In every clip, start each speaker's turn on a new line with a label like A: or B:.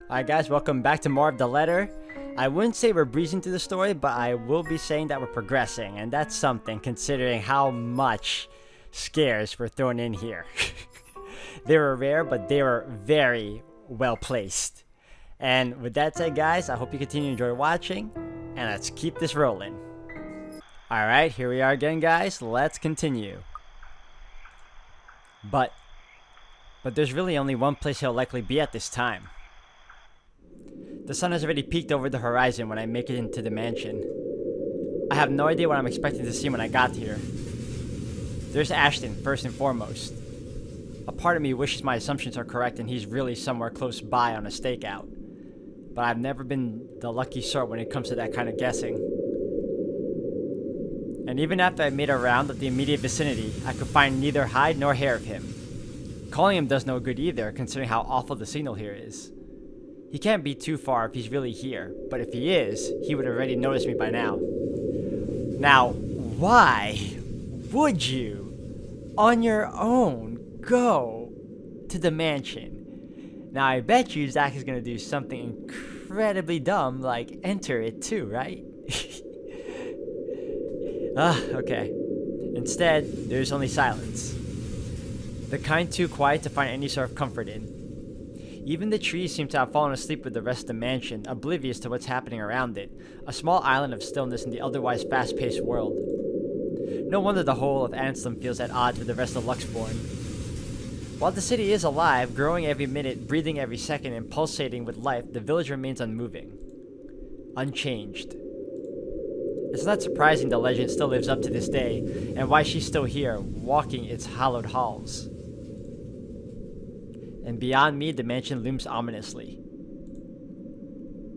A: Alright guys, welcome back to more of The Letter. I wouldn't say we're breezing through the story, but I will be saying that we're progressing, and that's something considering how much scares were thrown in here. They were rare, but they were very well placed. And with that said guys, I hope you continue to enjoy watching, and let's keep this rolling. Alright, here we are again guys, let's continue. But there's really only one place he'll likely be at this time. The sun has already peaked over the horizon when I make it into the mansion. I have no idea what I'm expecting to see when I got here. There's Ashton, first and foremost. A part of me wishes my assumptions are correct and he's really somewhere close by on a stakeout. But I've never been the lucky sort when it comes to that kind of guessing. And even after I made a round of the immediate vicinity, I could find neither hide nor hair of him. Calling him does no good either, considering how awful the signal here is. He can't be too far if he's really here, but if he is, he would already notice me by now. Now, why would you, on your own, go to the mansion? Now, I bet you Zach is going to do something incredibly dumb, like enter it too, right? Okay. Instead, there's only silence. The kind too quiet to find any sort of comfort in. Even the trees seem to have fallen asleep with the rest of the mansion, oblivious to what's happening around it, a small island of stillness in the otherwise fast-paced world. No wonder the whole of Anslem feels at odds with the rest of Luxborn. While the city is alive, growing every minute, breathing every second, and pulsating with life, the village remains unmoving. Unchanged. It's not surprising the legend still lives up to this day, and why she's still here, walking its hallowed halls. And beyond me, the mansion looms ominously.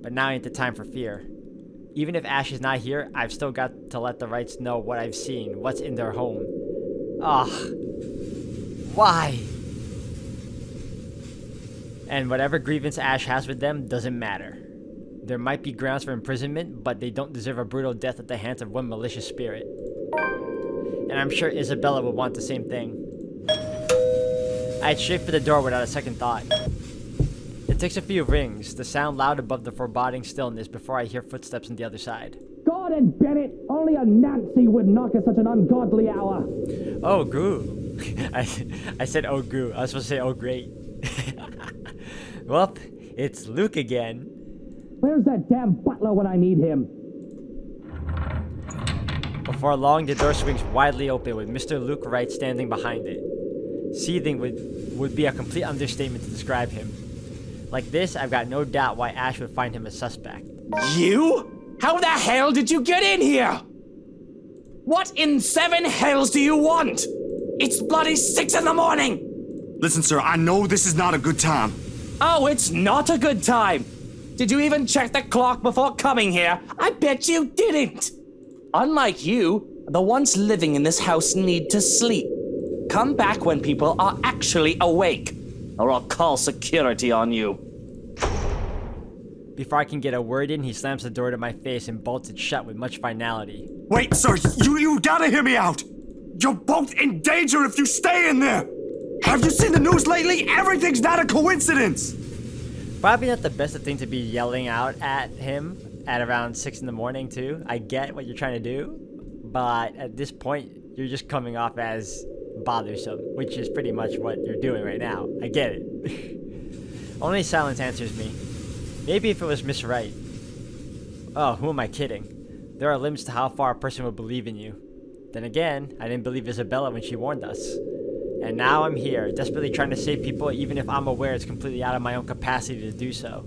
A: But now ain't the time for fear. Even if Ash is not here, I've still got to let the Wrights know what I've seen, what's in their home. Ugh. Why? And whatever grievance Ash has with them doesn't matter. There might be grounds for imprisonment, but they don't deserve a brutal death at the hands of one malicious spirit. And I'm sure Isabella would want the same thing. I head straight for the door without a second thought. It takes a few rings, the sound loud above the foreboding stillness before I hear footsteps on the other side.
B: God and Bennett, only a Nancy would knock at such an ungodly hour.
A: Oh, goo. I said oh, goo. I was supposed to say oh, great. Well, it's Luke again.
B: Where's that damn butler when I need him?
A: Before long, the door swings widely open with Mr. Luke Wright standing behind it. Seething would be a complete understatement to describe him. Like this, I've got no doubt why Ash would find him a suspect.
C: You? How the hell did you get in here? What in seven hells do you want? It's bloody 6 in the morning!
D: Listen, sir, I know this is not a good time.
C: Oh, it's not a good time. Did you even check the clock before coming here? I bet you didn't. Unlike you, the ones living in this house need to sleep. Come back when people are actually awake, or I'll call security on you.
A: Before I can get a word in, he slams the door to my face and bolts it shut with much finality.
D: Wait, sir, you gotta hear me out. You're both in danger if you stay in there. Have you seen the news lately? Everything's not a coincidence.
A: Probably not the best thing to be yelling out at him at around 6 in the morning too. I get what you're trying to do, but at this point, you're just coming off as bothersome, which is pretty much what you're doing right now. I get it. Only silence answers me. Maybe if it was Miss Wright. Oh, who am I kidding? There are limits to how far a person will believe in you. Then again, I didn't believe Isabella when she warned us. And now I'm here, desperately trying to save people even if I'm aware it's completely out of my own capacity to do so.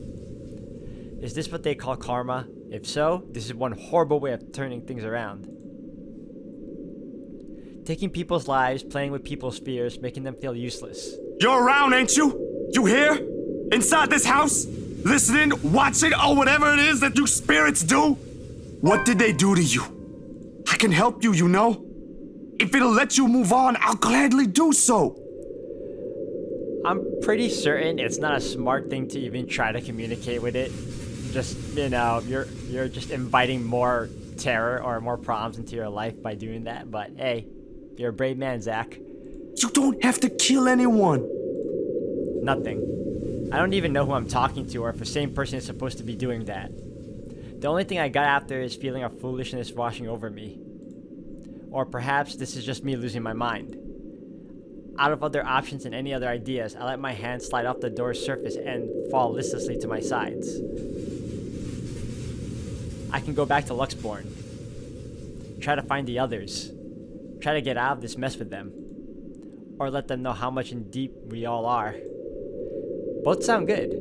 A: Is this what they call karma? If so, this is one horrible way of turning things around. Taking people's lives, playing with people's fears, making them feel useless.
D: You're around, ain't you? You here? Inside this house? Listening, watching, or whatever it is that you spirits do? What did they do to you? I can help you, you know? If it'll let you move on, I'll gladly do so.
A: I'm pretty certain it's not a smart thing to even try to communicate with it. Just, you know, you're just inviting more terror or more problems into your life by doing that, but hey, you're a brave man, Zach.
D: You don't have to kill anyone.
A: Nothing. I don't even know who I'm talking to or if the same person is supposed to be doing that. The only thing I got after is feeling of foolishness washing over me. Or perhaps this is just me losing my mind. Out of other options and any other ideas, I let my hand slide off the door's surface and fall listlessly to my sides. I can go back to Luxborn. Try to find the others. Try to get out of this mess with them. Or let them know how much in deep we all are. Both sound good.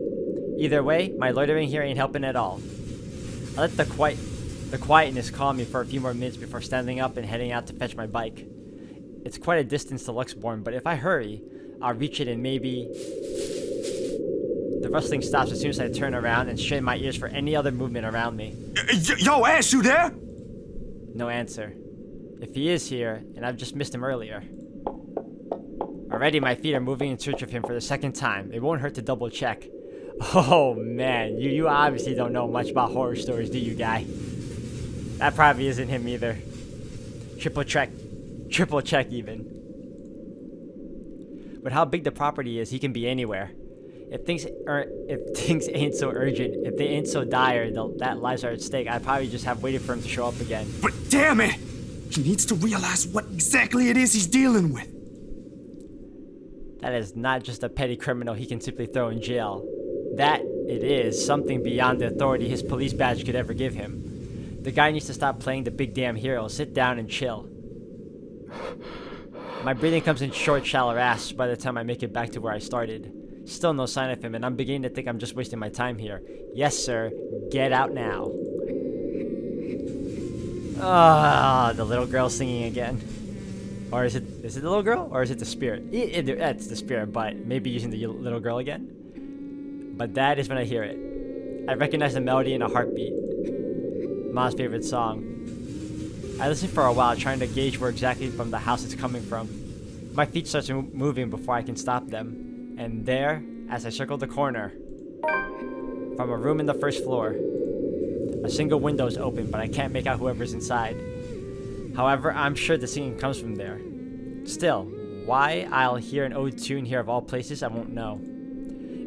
A: Either way, my loitering here ain't helping at all. I let the quietness calm me for a few more minutes before standing up and heading out to fetch my bike. It's quite a distance to Luxborn, but if I hurry, I'll reach it and maybe... The rustling stops as soon as I turn around and strain my ears for any other movement around me.
D: Yo, Ash, you there?
A: No answer. If he is here, and I've just missed him earlier. Already my feet are moving in search of him for the second time. It won't hurt to double check. Oh man, you obviously don't know much about horror stories, do you, guy? That probably isn't him either. Triple check even. But how big the property is, he can be anywhere. If things ain't so urgent, if they ain't so dire that lives are at stake, I'd probably just have waited for him to show up again.
D: But damn it! He needs to realize what exactly it is he's dealing with.
A: That is not just a petty criminal he can simply throw in jail. That it is something beyond the authority his police badge could ever give him. The guy needs to stop playing the big damn hero, sit down and chill. My breathing comes in short, shallow rasps by the time I make it back to where I started. Still no sign of him, and I'm beginning to think I'm just wasting my time here. Yes, sir. Get out now. Ah, the little girl singing again. Or is it the little girl? Or is it the spirit? It's the spirit, but maybe using the little girl again? But that is when I hear it. I recognize the melody in a heartbeat. Mom's favorite song. I listen for a while, trying to gauge where exactly from the house it's coming from. My feet start moving before I can stop them. And there, as I circle the corner, from a room in the first floor, a single window is open, but I can't make out whoever's inside. However, I'm sure the singing comes from there. Still, why I'll hear an ode tune here of all places, I won't know.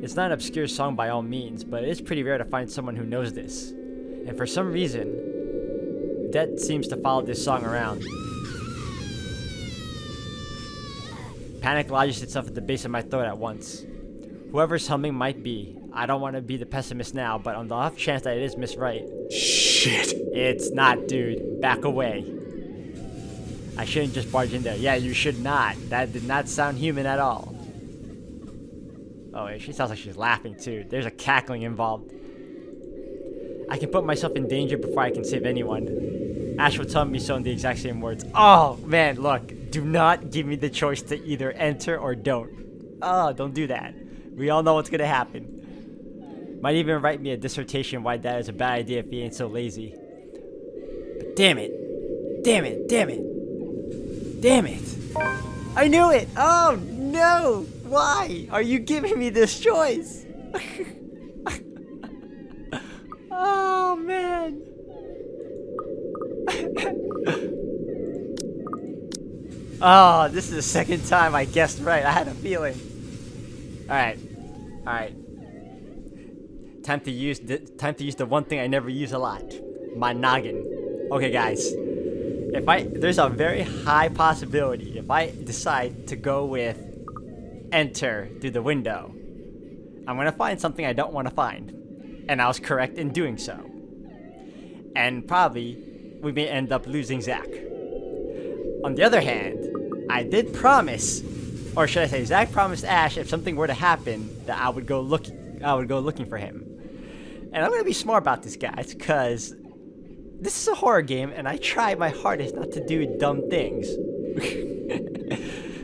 A: It's not an obscure song by all means, but it is pretty rare to find someone who knows this. And for some reason, Death seems to follow this song around. Panic lodges itself at the base of my throat at once. Whoever's humming might be. I don't want to be the pessimist now, but on the off chance that it is Miss Wright.
D: Shit.
A: It's not, dude. Back away. I shouldn't just barge in there. Yeah, you should not. That did not sound human at all. Oh, wait, she sounds like she's laughing too. There's a cackling involved. I can put myself in danger before I can save anyone. Ash will tell me so in the exact same words. Oh, man, look. Do not give me the choice to either enter or don't. Oh, don't do that. We all know what's gonna happen. Might even write me a dissertation why that is a bad idea if he ain't so lazy. But damn it. Damn it. Damn it. Damn it. I knew it. Oh, no. Why are you giving me this choice? Oh, man. Oh, this is the second time I guessed right. I had a feeling. Alright. Time to use the one thing I never use a lot. My noggin. Okay, guys. There's a very high possibility if I decide to go with enter through the window, I'm gonna find something I don't want to find. And I was correct in doing so. And probably we may end up losing Zach. On the other hand, I did promise, or should I say, Zach promised Ash if something were to happen that I would go looking for him. And I'm gonna be smart about this, guys, because this is a horror game, and I try my hardest not to do dumb things.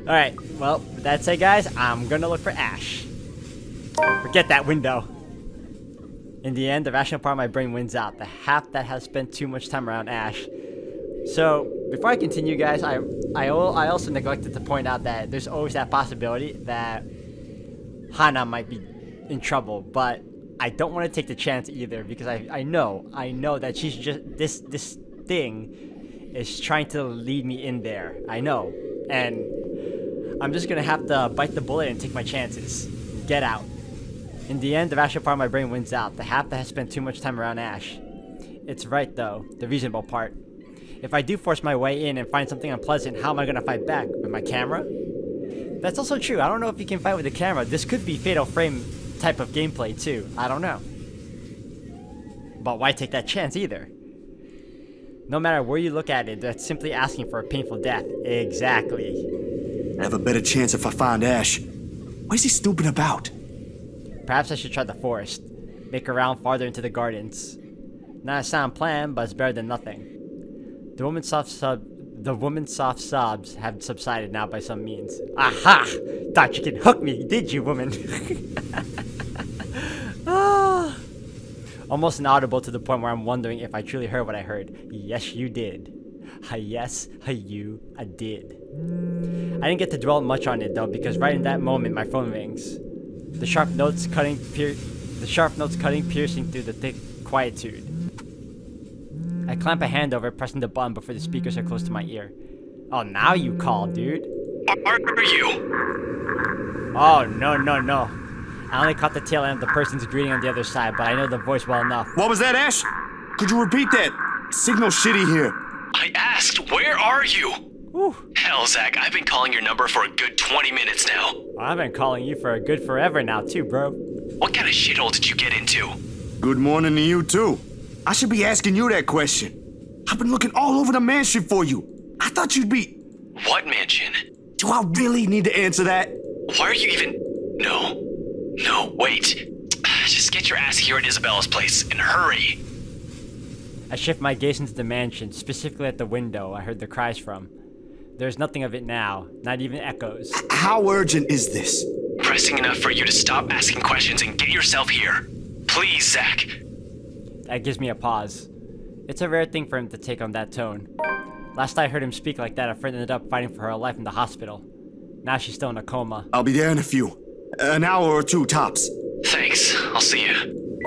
A: Alright, well, with that said, guys, I'm gonna look for Ash. Forget that window. In the end, the rational part of my brain wins out, the half that has spent too much time around Ash. So, before I continue, guys, I also neglected to point out that there's always that possibility that Hana might be in trouble, but I don't want to take the chance either, because I know that she's just, this thing is trying to lead me in there. I know, and I'm just gonna have to bite the bullet and take my chances. Get out. In the end, the rational part of my brain wins out. The half that has spent too much time around Ash. It's right though, the reasonable part. If I do force my way in and find something unpleasant, how am I gonna fight back? With my camera? That's also true. I don't know if you can fight with the camera. This could be Fatal Frame type of gameplay too. I don't know. But why take that chance either? No matter where you look at it, that's simply asking for a painful death. Exactly.
D: I have a better chance if I find Ash. What is he snooping about?
A: Perhaps I should try the forest. Make a round farther into the gardens. Not a sound plan, but it's better than nothing. The woman's soft sobs have subsided now by some means. Aha! Thought you could hook me, did you, woman? Ah. Almost inaudible to the point where I'm wondering if I truly heard what I heard. Yes, you did. Yes, you did. I didn't get to dwell much on it though, because right in that moment my phone rings. The sharp notes cutting piercing through the thick quietude. I clamp a hand over, pressing the button before the speakers are close to my ear. Oh, now you call, dude.
E: Are you?
A: Oh, no. I only caught the tail end of the person's greeting on the other side, but I know the voice well enough.
D: What was that, Ash? Could you repeat that? Signal shitty here.
E: I asked, where are you?
A: Whew.
E: Hell, Zach, I've been calling your number for a good 20 minutes now.
A: I've been calling you for a good forever now, too, bro.
E: What kind of shithole did you get into?
D: Good morning to you, too. I should be asking you that question. I've been looking all over the mansion for you. I thought you'd be...
E: What mansion?
D: Do I really need to answer that?
E: Why are you even... No, wait. Just get your ass here at Isabella's place, and hurry.
A: I shift my gaze into the mansion, specifically at the window I heard the cries from. There's nothing of it now, not even echoes.
D: How urgent is this?
E: Pressing enough for you to stop asking questions and get yourself here. Please, Zach.
A: That gives me a pause. It's a rare thing for him to take on that tone. Last I heard him speak like that, a friend ended up fighting for her life in the hospital. Now she's still in a coma.
D: I'll be there in a few. An hour or two, tops.
E: Thanks. I'll see you.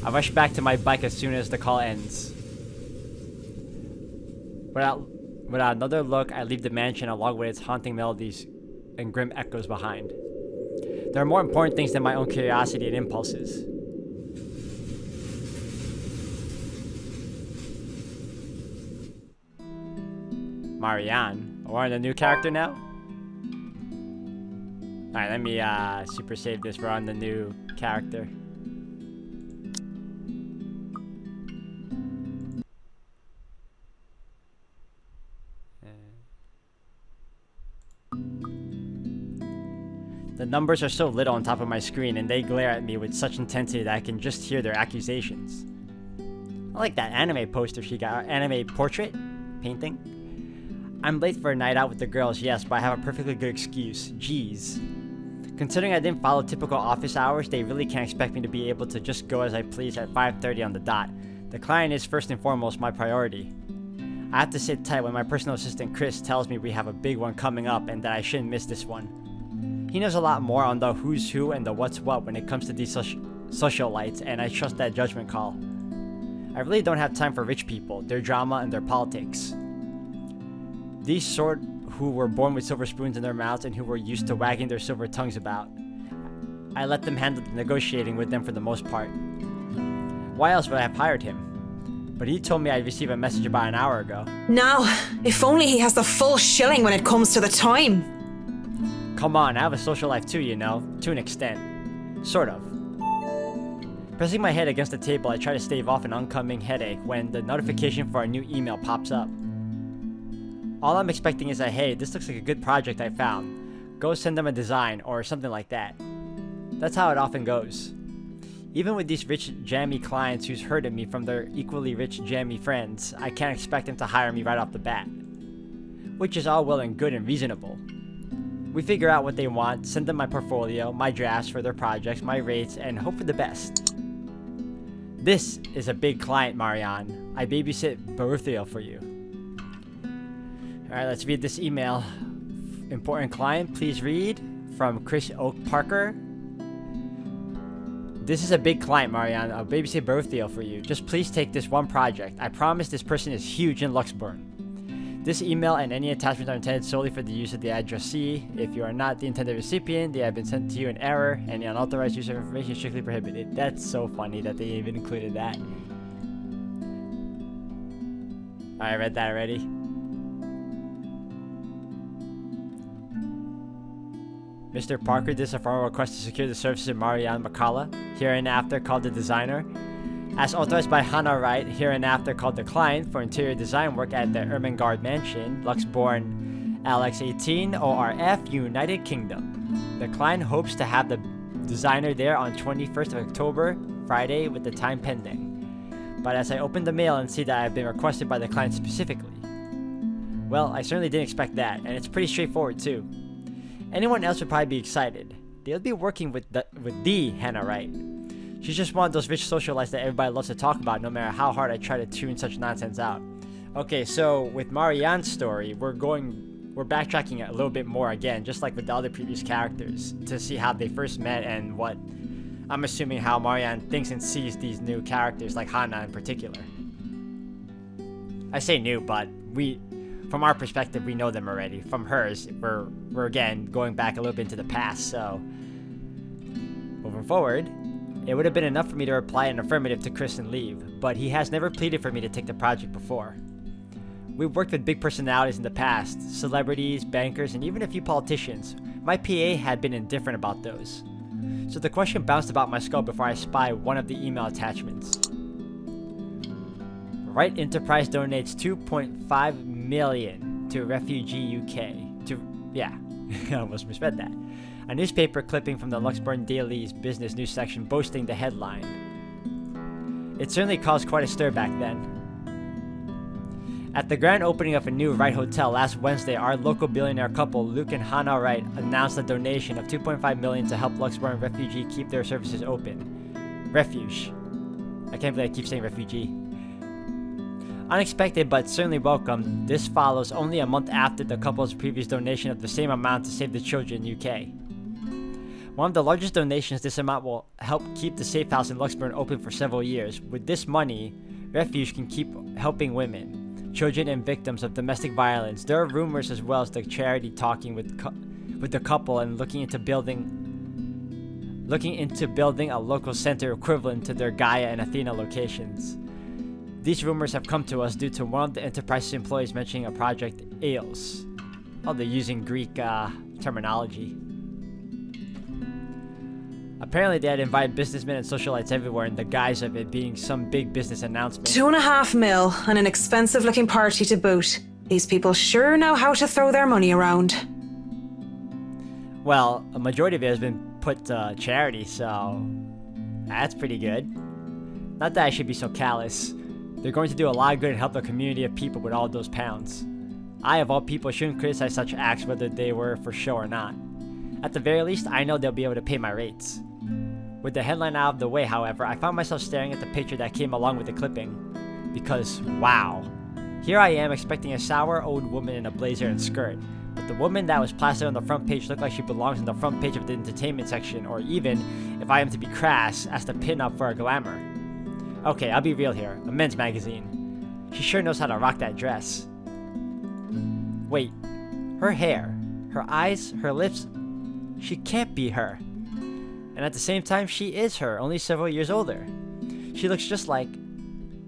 A: I rush back to my bike as soon as the call ends. Without another look, I leave the mansion along with its haunting melodies and grim echoes behind. There are more important things than my own curiosity and impulses. Marianne. We're on a new character now? Alright, let me super save this. We're on the new character. The numbers are so little on top of my screen and they glare at me with such intensity that I can just hear their accusations. I like that anime poster she got, anime portrait painting. I'm late for a night out with the girls, yes, but I have a perfectly good excuse. Jeez. Considering I didn't follow typical office hours, they really can't expect me to be able to just go as I please at 5:30 on the dot. The client is first and foremost my priority. I have to sit tight when my personal assistant Chris tells me we have a big one coming up and that I shouldn't miss this one. He knows a lot more on the who's who and the what's what when it comes to these socialites, and I trust that judgment call. I really don't have time for rich people, their drama, and their politics. These sort who were born with silver spoons in their mouths and who were used to wagging their silver tongues about. I let them handle the negotiating with them for the most part. Why else would I have hired him? But he told me I'd receive a message about an hour ago.
F: Now, if only he has the full shilling when it comes to the time.
A: Come on, I have a social life too, you know, to an extent. Sort of. Pressing my head against the table, I try to stave off an oncoming headache when the notification for a new email pops up. All I'm expecting is a, hey, this looks like a good project I found. Go send them a design or something like that. That's how it often goes. Even with these rich, jammy clients who's heard of me from their equally rich, jammy friends, I can't expect them to hire me right off the bat. Which is all well and good and reasonable. We figure out what they want, send them my portfolio, my drafts for their projects, my rates, and hope for the best. This is a big client, Marianne. I babysit Baruthiel for you. Alright, let's read this email. Important client, please read. From Chris Oak Parker. This is a big client, Marianne. I'll babysit Baruthiel for you. Just please take this one project. I promise this person is huge in Luxburn. This email and any attachments are intended solely for the use of the addressee. If you are not the intended recipient, they have been sent to you in error. Any unauthorized use of information is strictly prohibited. That's so funny that they even included that. I read that already. Mr. Parker, this is a formal request to secure the services of Marianne McCullough, hereinafter called the designer. As authorized by Hannah Wright, hereinafter called the client, for interior design work at the Ermengarde Mansion, Luxbourne, LX18, ORF, United Kingdom. The client hopes to have the designer there on 21st of October, Friday, with the time pending. But as I open the mail and see that I have been requested by the client specifically, well, I certainly didn't expect that, and it's pretty straightforward too. Anyone else would probably be excited. They would be working with the Hannah Wright. She's just one of those rich socialites that everybody loves to talk about, no matter how hard I try to tune such nonsense out. Okay, so with Marianne's story, we're backtracking a little bit more again, just like with the other previous characters, to see how they first met and what I'm assuming how Marianne thinks and sees these new characters, like Hannah in particular. I say new, but from our perspective, we know them already. From hers, we're again going back a little bit into the past, so moving forward, it would have been enough for me to reply an affirmative to Chris and leave, but he has never pleaded for me to take the project before. We've worked with big personalities in the past, celebrities, bankers, and even a few politicians. My PA had been indifferent about those. So the question bounced about my skull before I spy one of the email attachments. Wright Enterprise donates 2.5 million to Refugee UK. I almost misread that. A newspaper clipping from the Luxbourne Daily's business news section boasting the headline. It certainly caused quite a stir back then. At the grand opening of a new Wright Hotel last Wednesday, our local billionaire couple, Luke and Hannah Wright, announced a donation of 2.5 million to help Luxbourne Refugee keep their services open. Refuge. I can't believe I keep saying refugee. Unexpected but certainly welcome, this follows only a month after the couple's previous donation of the same amount to Save the Children UK. One of the largest donations, this amount will help keep the safe house in Luxbourne open for several years. With this money, Refuge can keep helping women, children, and victims of domestic violence. There are rumors as well as the charity talking with the couple and looking into building a local center equivalent to their Gaia and Athena locations. These rumors have come to us due to one of the Enterprise's employees mentioning a project AILS. Oh, they're using Greek terminology. Apparently they had invited businessmen and socialites everywhere in the guise of it being some big business announcement.
F: 2.5 mil and an expensive looking party to boot. These people sure know how to throw their money around.
A: Well, a majority of it has been put to charity, so that's pretty good. Not that I should be so callous. They're going to do a lot of good and help the community of people with all those pounds. I, of all people, shouldn't criticize such acts whether they were for show or not. At the very least, I know they'll be able to pay my rates. With the headline out of the way, however, I found myself staring at the picture that came along with the clipping. Because, wow. Here I am expecting a sour old woman in a blazer and skirt, but the woman that was plastered on the front page looked like she belongs on the front page of the entertainment section, or even, if I am to be crass, as the pin-up for a glamour. Okay, I'll be real here, a men's magazine. She sure knows how to rock that dress. Wait, her hair, her eyes, her lips, she can't be her. And at the same time, she is her, only several years older. She looks just like...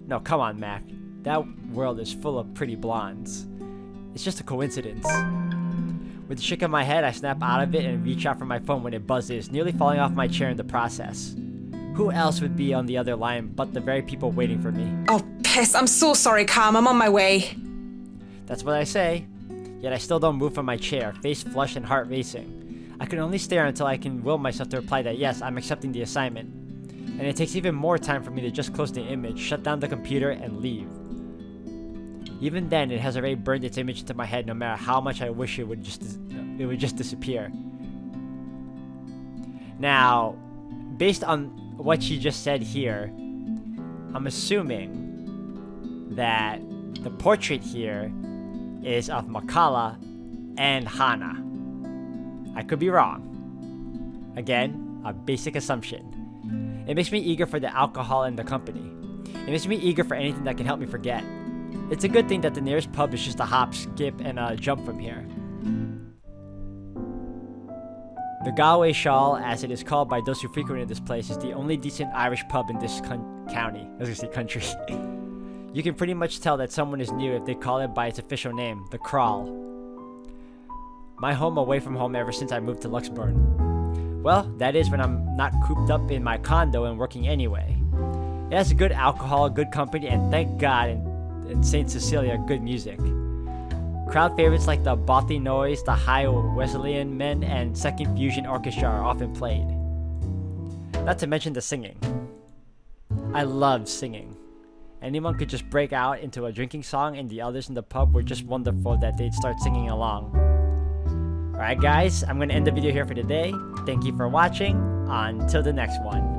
A: No, come on, Mac. That world is full of pretty blondes. It's just a coincidence. With a shake of my head, I snap out of it and reach out for my phone when it buzzes, nearly falling off my chair in the process. Who else would be on the other line but the very people waiting for me?
F: Oh, piss. I'm so sorry, Cam. I'm on my way.
A: That's what I say. Yet I still don't move from my chair, face flushed and heart racing. I can only stare until I can will myself to reply that yes, I'm accepting the assignment. And it takes even more time for me to just close the image, shut down the computer, and leave. Even then, it has already burned its image into my head no matter how much I wish it would just disappear. Now, based on what she just said here, I'm assuming that the portrait here is of Makala and Hannah. I could be wrong. Again, a basic assumption. It makes me eager for the alcohol and the company. It makes me eager for anything that can help me forget. It's a good thing that the nearest pub is just a hop, skip, and a jump from here. The Galway Shawl, as it is called by those who frequented this place, is the only decent Irish pub in this county. I was gonna say country. You can pretty much tell that someone is new if they call it by its official name, the Crawl. My home away from home ever since I moved to Luxburn. Well, that is when I'm not cooped up in my condo and working anyway. It has good alcohol, good company, and thank God in St. Cecilia, good music. Crowd favorites like the Bothy Noise, the High Wesleyan Men, and Second Fusion Orchestra are often played. Not to mention the singing. I love singing. Anyone could just break out into a drinking song, and the others in the pub were just wonderful that they'd start singing along. Alright guys, I'm going to end the video here for today. Thank you for watching. Until the next one.